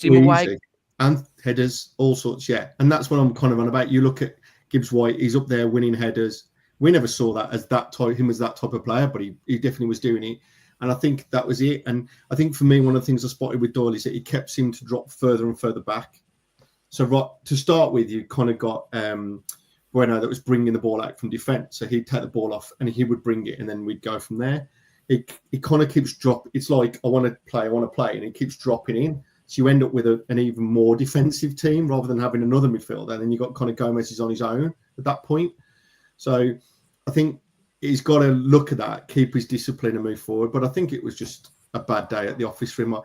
him away. And headers, all sorts, And that's what I'm kind of on about. You look at Gibbs-White, he's up there winning headers. We never saw that as that type of player, but he definitely was doing it. And I think that was it. And I think for me, one of the things I spotted with Doyle is that he kept seeming to drop further and further back. So to start with, you kind of got Bueno that was bringing the ball out from defence. So he'd take the ball off and he would bring it, and then we'd go from there. It kind of keeps dropping. It's like, I want to play, and it keeps dropping in. So you end up with an even more defensive team rather than having another midfielder. And then you've got kind of Gomez is on his own at that point. So I think he's got to look at that, keep his discipline and move forward. But I think it was just a bad day at the office for him.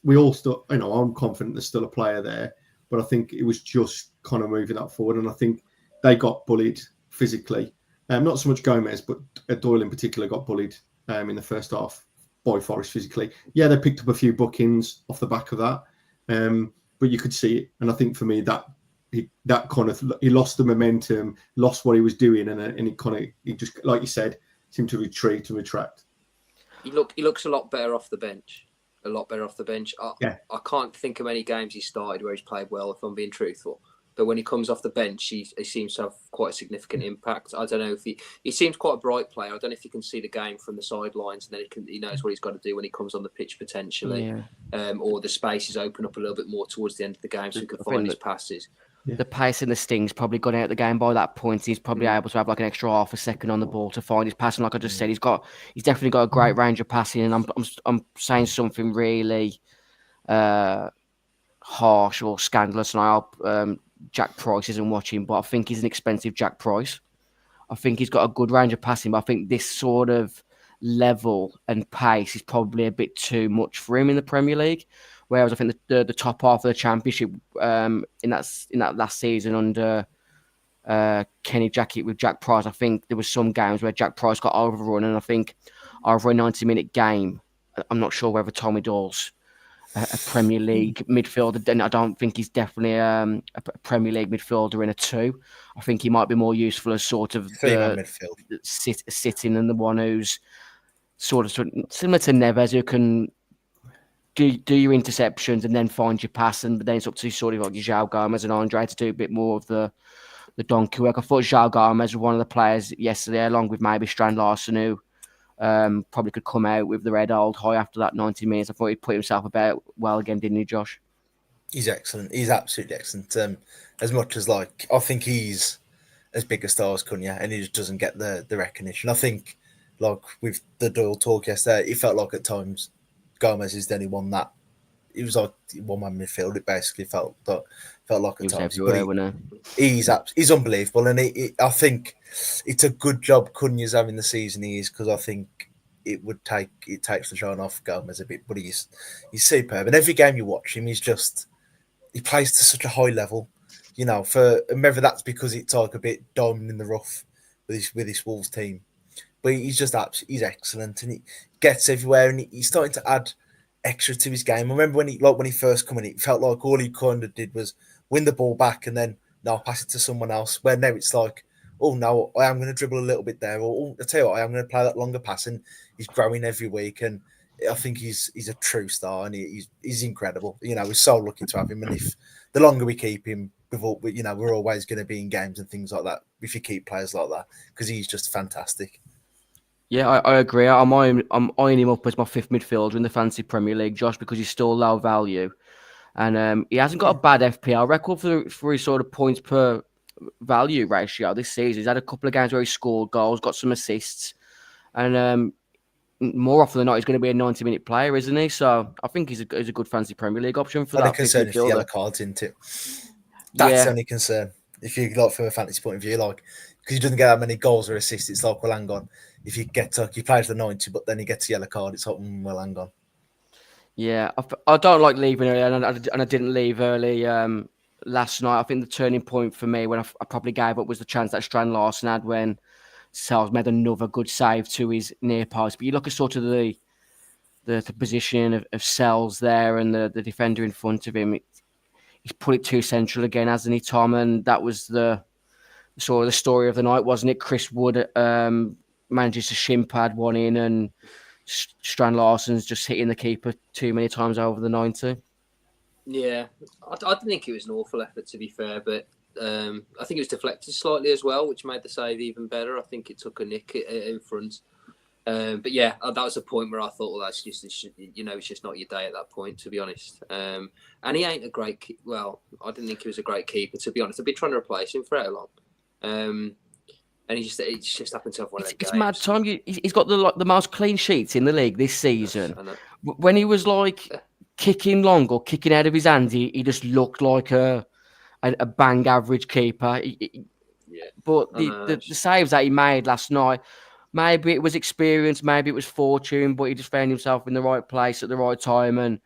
We all still, I'm confident there's still a player there, but I think it was just kind of moving that forward. And I think they got bullied physically. Not so much Gomez, but Doyle in particular got bullied in the first half by Forest physically. Yeah, they picked up a few bookings off the back of that, but you could see it. And I think for me he lost the momentum, lost what he was doing, and he just, like you said, seemed to retreat and retract. He looks a lot better off the bench. I can't think of any games he started where he's played well, if I'm being truthful. But when he comes off the bench, he seems to have quite a significant impact. I don't know if he seems quite a bright player. I don't know if he can see the game from the sidelines, and then he knows what he's got to do when he comes on the pitch potentially, or the spaces open up a little bit more towards the end of the game so he can find his passes. The pace and the sting's probably gone out of the game by that point. He's probably able to have like an extra half a second on the ball to find his passing. Like I just said, he's definitely got a great range of passing, and I'm saying something really harsh or scandalous, and I hope Jack Price isn't watching, but I think he's an expensive Jack Price. I think he's got a good range of passing, but I think this sort of level and pace is probably a bit too much for him in the Premier League. Whereas I think the top half of the Championship in that last season under Kenny Jackett with Jack Price, I think there was some games where Jack Price got overrun, and I think over a 90-minute game, I'm not sure whether Tommy Doyle's a Premier League midfielder. Then I don't think he's definitely a Premier League midfielder in a 2. I think he might be more useful as sort of sitting and the one who's sort of similar to Neves, who can do your interceptions and then find your pass, and then it's up to sort of like your João Gomez and Andre to do a bit more of the donkey work. I thought João Gomez was one of the players yesterday, along with maybe Strand Larsen, who probably could come out with the red old high after that 90 minutes. I thought he put himself about well again, didn't he, Josh? He's excellent. He's absolutely excellent. As much as I think he's as big a star as Cunha, and he just doesn't get the recognition. I think with the Doyle talk yesterday, it felt like at times Gomez is the only one that it was like one-man midfield. It basically felt like at times. He's unbelievable, and I think it's a good job Cunha's having the season he is, because I think it takes the shine off Gomez a bit, but he's superb. And every game you watch him, he plays to such a high level. Whether that's because it's like a bit diamond in the rough with this Wolves team, but he's just he's excellent, and he gets everywhere, and he's starting to add extra to his game. I remember when he first come in, it felt like all he kind of did was win the ball back and then now pass it to someone else. Where now it's like, oh no, I am going to dribble a little bit there, or I tell you what, I am going to play that longer pass, and he's growing every week. And I think he's a true star, and he's incredible. You know, we're so lucky to have him, and if the longer we keep him, we're always going to be in games and things like that. If you keep players like that, because he's just fantastic. Yeah, I agree. I'm eyeing him up as my fifth midfielder in the fantasy Premier League, Josh, because he's still low value, and he hasn't got a bad FPL record for his sort of points per value ratio this season. He's had a couple of games where he scored goals, got some assists, and more often than not, he's going to be a 90-minute player, isn't he? So I think he's a good fantasy Premier League option for that. Concern if the yellow cards into it. That's the only concern. If you like from a fantasy point of view, like because he doesn't get that many goals or assists, it's like, well, hang on. If you get you play to the 90, but then he gets a yellow card, it's like, well, hang on. Yeah, I don't like leaving early, and I didn't leave early last night. I think the turning point for me when I probably gave up was the chance that Strand Larsen had when Sells made another good save to his near post. But you look at sort of the position of Sells there and the defender in front of him. He's put it too central again, hasn't he, Tom? And that was the sort of the story of the night, wasn't it? Chris Wood manages to shin pad one in, and Strand Larsen's just hitting the keeper too many times over the 90. Yeah, I didn't think it was an awful effort, to be fair, but I think it was deflected slightly as well, which made the save even better. I think it took a nick in front. But yeah, that was a point where I thought, well, that's just, it's just not your day at that point, to be honest. And he ain't a great, I didn't think he was a great keeper, to be honest. I've been trying to replace him for how long? And it just happened to have one of them games. It's mad, Tom. He's got the most clean sheets in the league this season. When he was like kicking long or kicking out of his hands, he just looked like a bang average keeper. But the saves that he made last night, maybe it was experience, maybe it was fortune, but he just found himself in the right place at the right time. And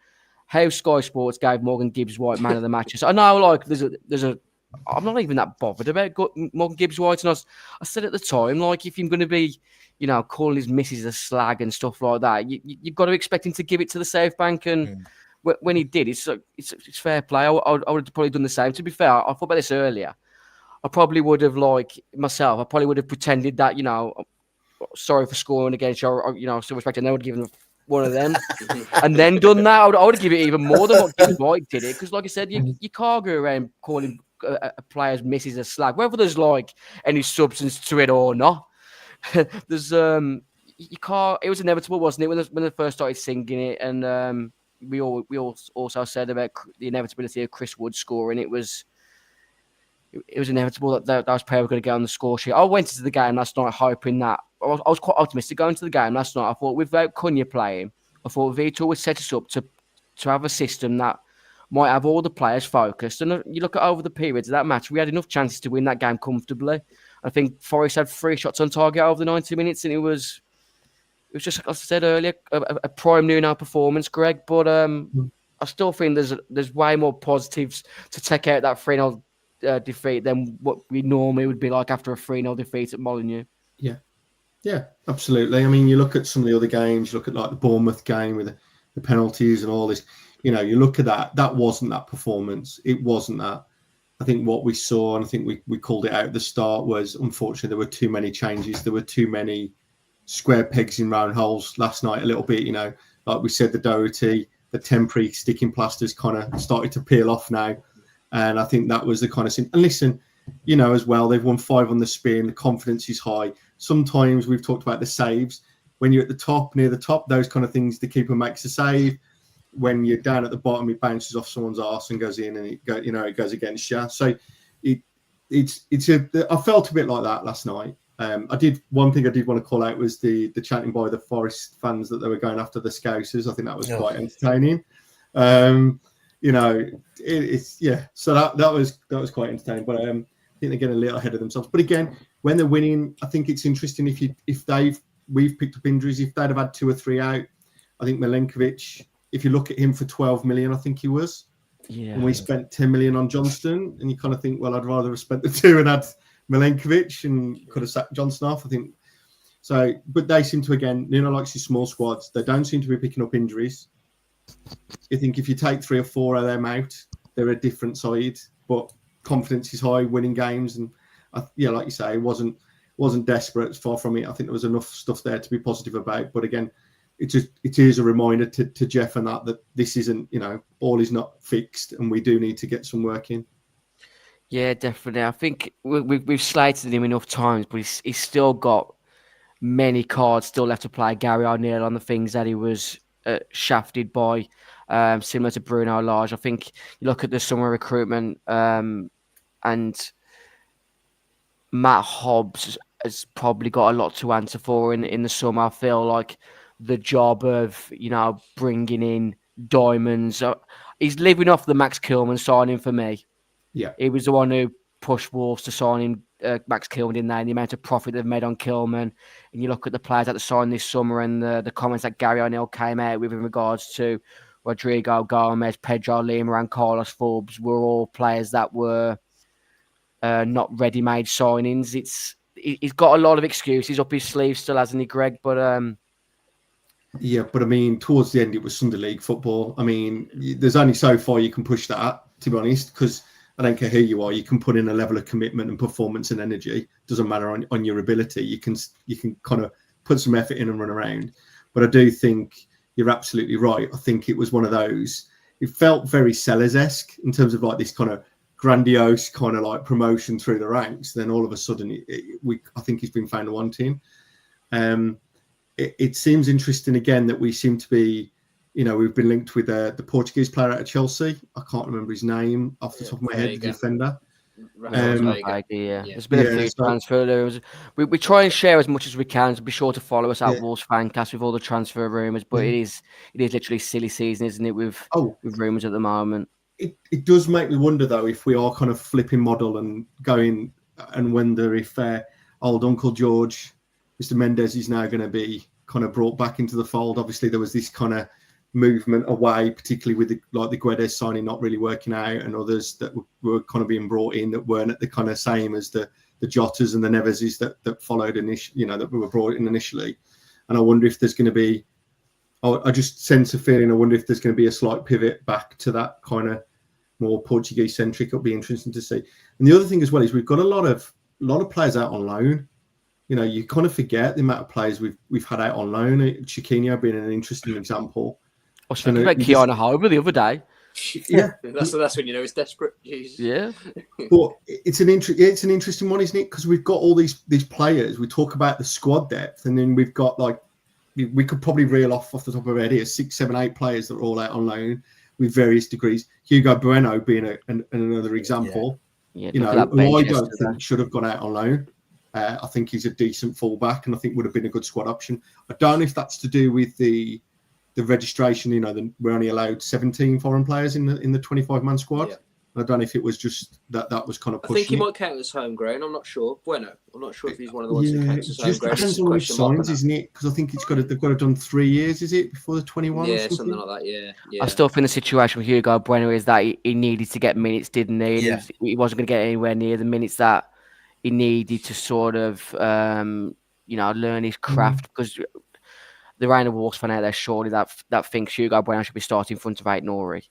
how Sky Sports gave Morgan Gibbs-White man of the match. So I know, like, there's a. I'm not even that bothered about Morgan Gibbs-White. And I said at the time, like, if you're going to be, calling his missus a slag and stuff like that, you've got to expect him to give it to the safe bank. And when he did, it's fair play. I would have probably done the same. To be fair, I thought about this earlier. I probably would have, myself, I probably would have pretended that, sorry for scoring against you, or, still respect, and I would have given one of them and then done that. I would have given it even more than what Gibbs-White did it. Because, like I said, you can't go around calling a player's misses a slag, whether there's any substance to it or not. There's you can't. It was inevitable, wasn't it, when they first started singing it? And we all also said about the inevitability of Chris Wood scoring. It was inevitable that those players were going to get on the score sheet. I went into the game last night hoping that I was quite optimistic going to the game last night. I thought without Cunha playing, I thought Vitor would set us up to have a system that might have all the players focused. And you look at over the periods of that match, we had enough chances to win that game comfortably. I think Forest had 3 shots on target over the 90 minutes, and it was just, like I said earlier, a prime Nuno performance, Greg. But I still think there's way more positives to take out that 3-0 defeat than what we normally would be like after a 3-0 defeat at Molineux. Yeah, absolutely. I mean, you look at some of the other games, you look at like the Bournemouth game with the penalties and all this. You look at that wasn't that performance. It wasn't that. I think what we saw, and I think we called it out at the start, was unfortunately there were too many changes. There were too many square pegs in round holes last night a little bit. Like we said, the Doherty, the temporary sticking plasters kind of started to peel off now. And I think that was the kind of thing. And listen, as well, they've won 5 on the spin. The confidence is high. Sometimes we've talked about the saves. When you're at the top, near the top, those kind of things, the keeper makes a save. When you're down at the bottom, it bounces off someone's arse and goes in, and it goes against you. So I felt a bit like that last night. One thing I did want to call out was the chanting by the Forest fans that they were going after the Scousers. I think that was quite entertaining. So that was quite entertaining. But I think they're getting a little ahead of themselves. But again, when they're winning, I think it's interesting if we've picked up injuries. If they'd have had 2 or 3 out, I think Milenkovic, if you look at him for 12 million, I think he was. Yeah. And we spent 10 million on Johnston, and you kind of think, well, I'd rather have spent the 2 and had Milenkovic and could have sacked Johnston off, I think. So, but they seem to, again, Nuno likes his small squads. They don't seem to be picking up injuries. I think if you take 3 or 4 of them out, they're a different side. But confidence is high, winning games, and like you say, it wasn't desperate. It's far from it. I think there was enough stuff there to be positive about. But again, it is a reminder to Jeff and that this isn't, all is not fixed, and we do need to get some work in. Yeah, definitely. I think we've slated him enough times, but he's still got many cards still left to play. Gary O'Neill on the things that he was shafted by, similar to Bruno Lage. I think you look at the summer recruitment, and Matt Hobbs has probably got a lot to answer for in the summer. I feel like the job of, bringing in diamonds, he's living off the Max Kilman signing for me. Yeah. He was the one who pushed Wolves to sign him, Max Kilman in there, and the amount of profit they've made on Kilman. And you look at the players that they signed this summer and the comments that Gary O'Neill came out with in regards to Rodrigo Gomez, Pedro Lima and Carlos Forbes were all players that were not ready-made signings. He's got a lot of excuses up his sleeve still, hasn't he, Greg? But yeah, but I mean, towards the end, it was Sunday League football. I mean, there's only so far you can push that, to be honest, because I don't care who you are. You can put in a level of commitment and performance and energy. Doesn't matter on your ability. You can kind of put some effort in and run around. But I do think you're absolutely right. I think it was one of those. It felt very Sellers-esque in terms of like this kind of grandiose kind of like promotion through the ranks. Then all of a sudden, I think he's been found wanting. It seems interesting again that we seem to be, we've been linked with the Portuguese player out of Chelsea. I can't remember his name off the top of my head, the defender. There's been a few transfer. We try and share as much as we can. So be sure to follow us at Wolves Fancast with all the transfer rumours. But it is literally silly season, isn't it, with rumours at the moment. It does make me wonder, though, if we are kind of flipping model and going and wonder if old Uncle George, Mr. Mendes, is now going to be kind of brought back into the fold. Obviously, there was this kind of movement away, particularly with the Guedes signing not really working out, and others that were kind of being brought in that weren't at the kind of same as the Jotas and the Neveses that followed initially, that were brought in initially. And I wonder if there's going to be, I just sense a feeling, I wonder if there's going to be a slight pivot back to that kind of more Portuguese centric. It'll be interesting to see. And the other thing as well is we've got a lot of players out on loan. You kind of forget the amount of players we've had out on loan. Chiquinho being an interesting example. I was thinking about Keanu Homer the other day. Yeah, that's when you know it's desperate. Jeez. Yeah, but it's an interesting one, isn't it? Because we've got all these players. We talk about the squad depth, and then we've got we could probably reel off the top of our head here 6, 7, 8 players that are all out on loan with various degrees. Hugo Bueno being another example. Yeah, who I don't think should have gone out on loan. I think he's a decent fullback, and I think would have been a good squad option. I don't know if that's to do with the registration. We're only allowed 17 foreign players in the 25-man squad. Yeah. I don't know if it was just that was kind of pushing. I think he might count as homegrown. I'm not sure. Bueno, I'm not sure if he's one of the ones who counts as homegrown. It depends on which signs, isn't it? Because I think they've got to have done 3 years, is it, before the 21? Yeah, something like that. Yeah. I still think the situation with Hugo Bueno is that he needed to get minutes, didn't he? Yeah. He wasn't going to get anywhere near the minutes that he needed to sort of, learn his craft, because there ain't a Wolves fan out there surely that thinks Hugo Bueno should be starting in front of Aït-Nouri.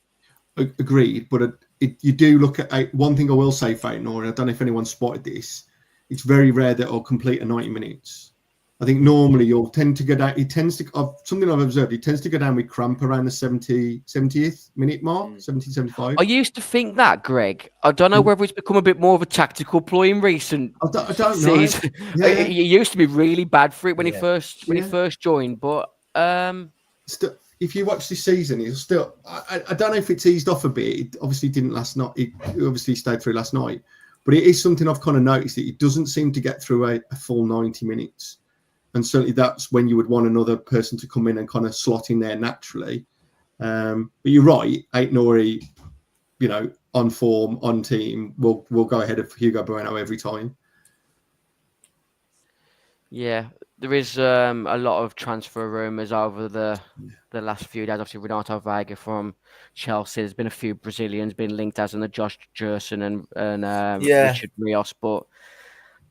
Agreed, but you do look at one thing I will say for Aït-Nouri. I don't know if anyone spotted this. It's very rare that he'll complete a 90 minutes. I think normally you'll tend to go down. He tends to, something I've observed, he tends to go down with cramp around the 70th minute mark, 70, 75. I used to think that, Greg. I don't know whether it's become a bit more of a tactical ploy in recent I don't know. Yeah. He used to be really bad for it when he first joined, but if you watch this season, he's still. I don't know if it's eased off a bit. It obviously didn't last night. It obviously stayed through last night, but it is something I've kind of noticed that he doesn't seem to get through a full 90 minutes. And certainly that's when you would want another person to come in and kind of slot in there naturally. But you're right, Aït-Nouri, on form, on team, will go ahead of Hugo Bueno every time. Yeah, there is a lot of transfer rumours over the last few days. Obviously, Renato Veiga from Chelsea. There's been a few Brazilians being linked, as in the Josh Gerson and Richard Rios. But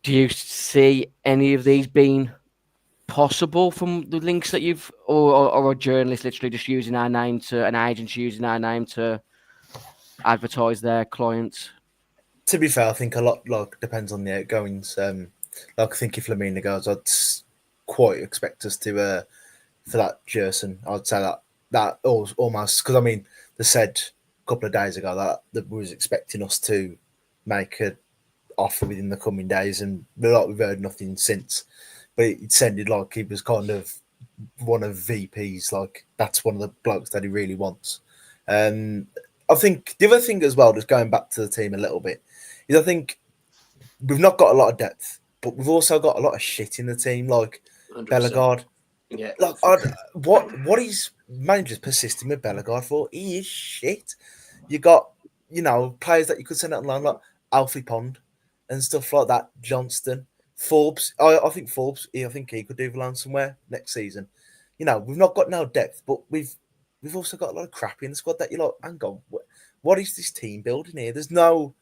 do you see any of these being possible from the links that you've, or a journalist literally just using our name to, an agent using our name to advertise their clients? To be fair, I think a lot depends on the outgoings. I think if Lamina goes, I'd quite expect us to for that Jerson. I'd say that almost, because I mean they said a couple of days ago that was expecting us to make an offer within the coming days, and we've heard nothing since. But it sounded like he was kind of one of VPs, like that's one of the blokes that he really wants. I think the other thing as well, just going back to the team a little bit, is I think we've not got a lot of depth, but we've also got a lot of shit in the team, like 100%. Bellegarde. Yeah. Like, what is managers persisting with Bellegarde for? He is shit. You got, players that you could send out on loan, like Alfie Pond and stuff like that, Johnston. Forbes, I think Forbes, I think he could do the loan somewhere next season. We've not got no depth, but we've also got a lot of crap in the squad that you're like, hang on, what is this team building here? There's no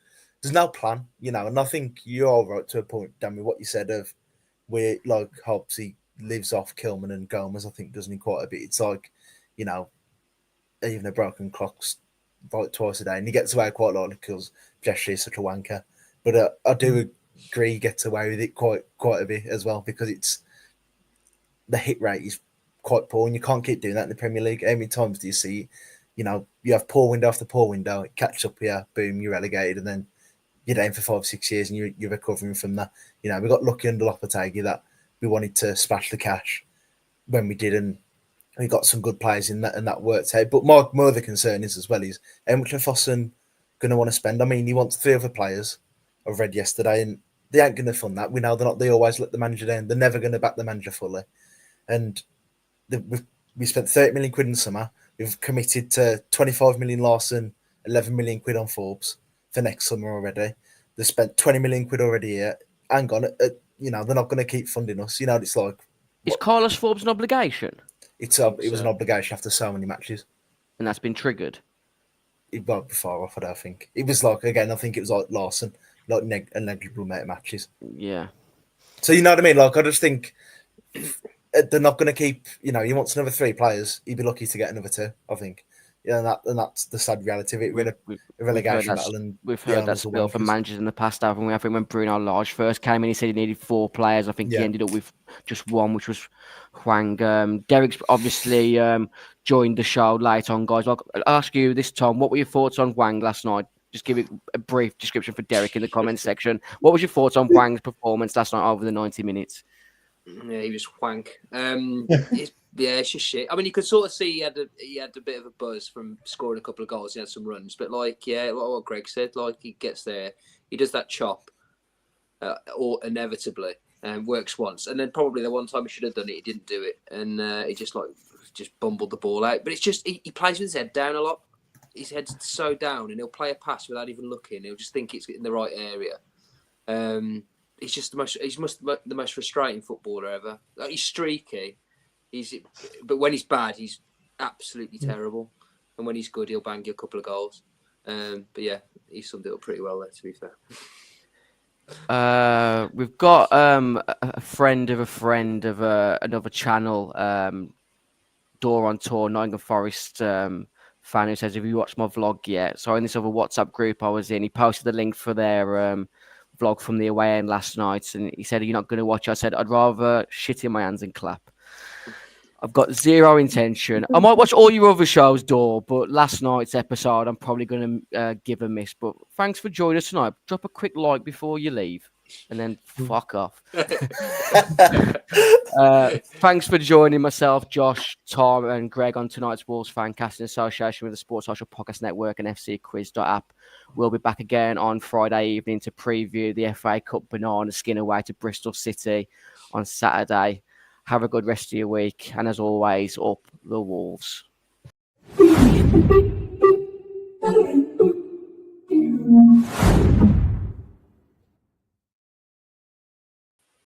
plan, and I think you're right to a point, Danny, what you said of where like Hobbs, he lives off Kilman and Gomez, I think, doesn't he, quite a bit. It's like, even a broken clock's like twice a day, and he gets away quite a lot because Jessie is such a wanker. But I do agree he gets away with it quite a bit as well, because it's the hit rate is quite poor, and you can't keep doing that in the Premier League. How many times do you see, you have poor window after poor window, it catches up here, boom, you're relegated, and then you're down for 5-6 years and you're recovering from that. We got lucky under Lopetegui that we wanted to splash the cash when we did, and we got some good players in that, and that worked out. But my other concern is as well is how much are Fossen going to want to spend? I mean, he wants 3 other players, I've read yesterday, and they ain't going to fund that. We know they're not. They always let the manager down. They're never going to back the manager fully. And we spent 30 million quid in the summer. We've committed to 25 million Larson, 11 million quid on Forbes for next summer already. They've spent 20 million quid already here. Hang on, they're not going to keep funding us. It's like... Is Carlos Forbes an obligation? It was an obligation after so many matches. And that's been triggered? It won't be far off, I don't think. It was like, again, I think it was like Larson, like a negligible amount of matches. Yeah. So you know what I mean? Like, I just think they're not going to keep, he wants another 3 players. He'd be lucky to get another 2, I think. Yeah, and that's the sad reality of it. We're in a relegation battle. And we've heard that spiel from managers in the past, haven't we? I think when Bruno Lage first came in, he said he needed 4 players. I think he ended up with just 1, which was Hwang. Derek's obviously joined the show late on, guys. I'll ask you this, Tom, what were your thoughts on Hwang last night? Just give it a brief description for Derek in the comments section. What was your thoughts on Hwang's performance last night over the 90 minutes? Yeah, he was wank. It's just shit. I mean, you could sort of see he had a bit of a buzz from scoring a couple of goals. He had some runs, but like what Greg said, like he gets there, he does that chop, or inevitably, and works once, and then probably the one time he should have done it, he didn't do it, and he just bumbled the ball out. But it's just he plays with his head down a lot. His head's so down, and he'll play a pass without even looking. He'll just think it's in the right area. He's just the most frustrating footballer ever. Like, he's streaky. But when he's bad, he's absolutely terrible. And when he's good, he'll bang you a couple of goals. But yeah, he summed it up pretty well there, to be fair. We've got a friend of another channel, Door on Tour, Nottingham Forest fan, who says, have you watched my vlog yet? So in this other WhatsApp group I was in, he posted the link for their vlog from the away end last night, and he said, are you not going to watch it? I said, I'd rather shit in my hands and clap. I've got zero intention. I might watch all your other shows, Door, but last night's episode I'm probably going to give a miss. But thanks for joining us tonight. Drop a quick like before you leave, and then fuck off. Thanks for joining myself, Josh, Tom, and Greg on tonight's Wolves Fancast in association with the Sports Social Podcast Network and FCquiz.app. We'll be back again on Friday evening to preview the FA Cup banana skin away to Bristol City on Saturday. Have a good rest of your week. And as always, up the Wolves. Thank you.